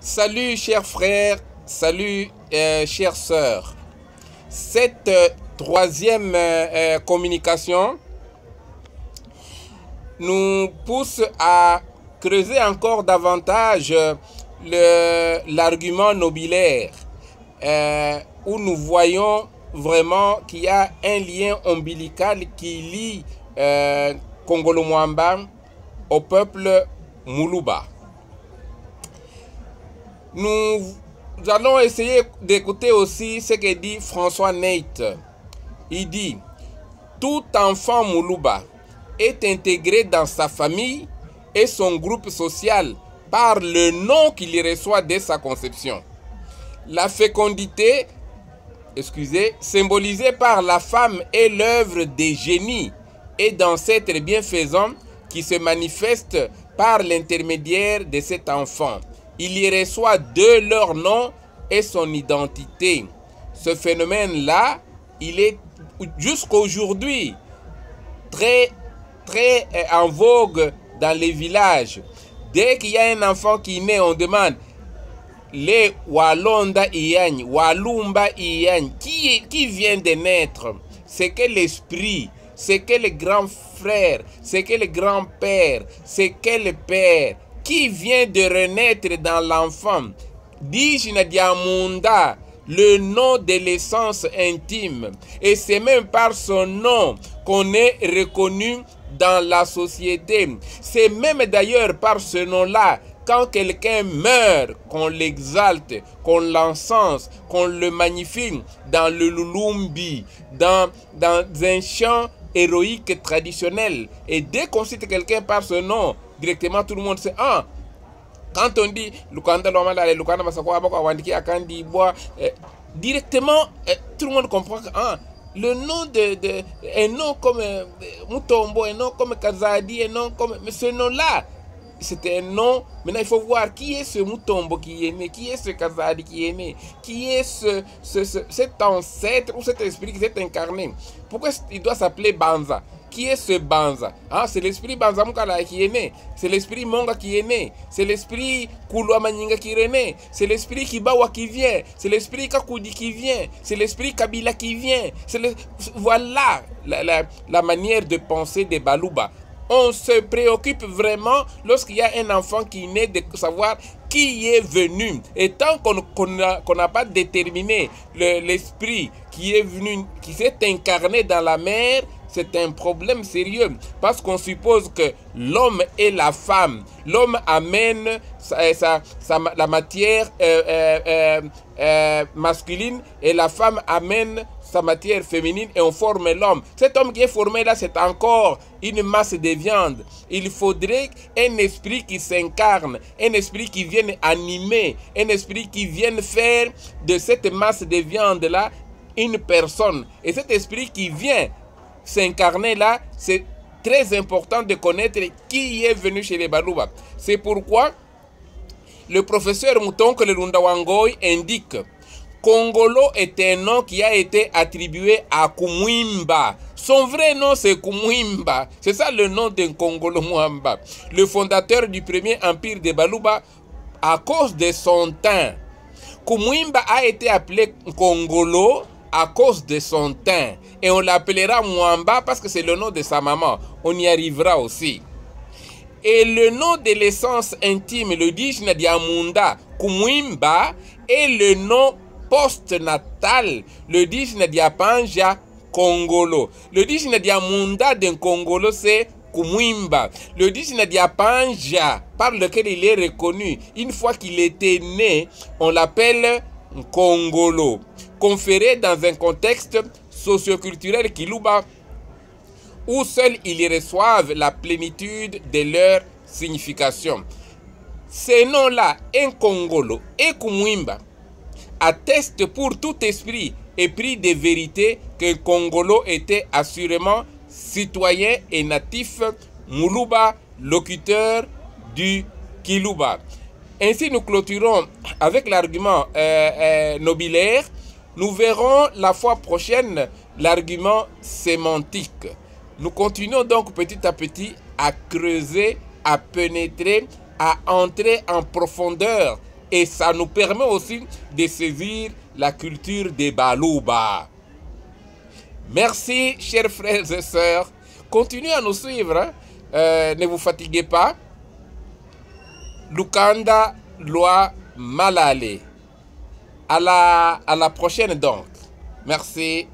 Salut chers frères, salut chères sœurs. Cette troisième communication nous pousse à creuser encore davantage l'argument nobilaire, où nous voyons vraiment qu'il y a un lien ombilical qui lie Kongolo Mwamba au peuple Muluba. Nous allons essayer d'écouter aussi ce que dit François Nate. Il dit: tout enfant Muluba est intégré dans sa famille et son groupe social par le nom qu'il reçoit dès sa conception. La fécondité, symbolisée par la femme, est l'œuvre des génies et d'ancêtres bienfaisants qui se manifestent par l'intermédiaire de cet enfant. Il y reçoit de leur nom et son identité. Ce phénomène-là, il est jusqu'aujourd'hui très en vogue dans les villages. Dès qu'il y a un enfant qui naît, on demande les Walonda Iyagne, Walumba Iyagne, qui vient de naître? C'est quel esprit? C'est quel grand frère? C'est quel grand-père? C'est quel père? Qui vient de renaître dans l'enfant? Dijna Diamunda, le nom de l'essence intime. Et c'est même par son nom qu'on est reconnu dans la société. C'est même d'ailleurs par ce nom-là, quand quelqu'un meurt, qu'on l'exalte, qu'on l'encense, qu'on le magnifie dans le Lulumbi, dans un chant héroïque traditionnel. Et dès qu'on cite quelqu'un par ce nom, directement tout le monde sait, ah, quand on dit directement tout le monde comprend que le nom un nom comme Mutombo, un nom comme Kazadi, un nom comme, mais ce nom là c'était un nom. Maintenant il faut voir qui est ce Mutombo qui est né, qui est ce Kazadi qui est né, qui est cet ancêtre ou cet esprit qui s'est incarné. Pourquoi il doit s'appeler Banza? Qui est ce Banza? C'est l'esprit Banza Mukala qui est né. C'est l'esprit Monga qui est né. C'est l'esprit Kulwa Maninga qui est né. C'est l'esprit Kibawa qui vient. C'est l'esprit Kakudi qui vient. C'est l'esprit Kabila qui vient. Voilà la manière de penser des Baluba. On se préoccupe vraiment lorsqu'il y a un enfant qui naît de savoir qui est venu. Et tant qu'on n'a pas déterminé l'esprit qui est venu, qui s'est incarné dans la mère, c'est un problème sérieux. Parce qu'on suppose que l'homme et la femme, l'homme amène la matière masculine et la femme amène sa matière féminine et on forme l'homme. Cet homme qui est formé là, c'est encore une masse de viande. Il faudrait un esprit qui s'incarne, un esprit qui vienne animer, un esprit qui vienne faire de cette masse de viande là une personne. Et cet esprit qui vient s'incarner là, c'est très important de connaître qui est venu chez les Baluba. C'est pourquoi le professeur Mutonko Lundawangoi indique: Kongolo est un nom qui a été attribué à Kumwimba. Son vrai nom c'est Kumwimba. C'est ça le nom de Kongolo Mwamba, le fondateur du premier empire des Baluba, à cause de son teint. Kumwimba a été appelé Kongolo à cause de son teint. Et on l'appellera Mwamba parce que c'est le nom de sa maman. On y arrivera aussi. Et le nom de l'essence intime, le Dijna Diamunda Kumwimba, est le nom post-natal, le Dijna Diapanja Kongolo. Le Dijna Diamunda d'un Kongolo, c'est Kumwimba. Le Dijna Diapanja, par lequel il est reconnu, une fois qu'il était né, on l'appelle Kongolo. Conféré dans un contexte socioculturel Kiluba, où seuls ils reçoivent la plénitude de leur signification. Ces noms-là, Nkongolo et Kumwimba, attestent pour tout esprit épris de vérité que Kongolo était assurément citoyen et natif Muluba, locuteur du Kiluba. Ainsi, nous clôturons avec l'argument nobilaire. Nous verrons la fois prochaine l'argument sémantique. Nous continuons donc petit à petit à creuser, à pénétrer, à entrer en profondeur Et ça nous permet aussi de saisir la culture des Baluba. Merci, chers frères et sœurs. Continuez à nous suivre. Hein. Ne vous fatiguez pas. Lukanda Loi Malale. À la prochaine donc. Merci.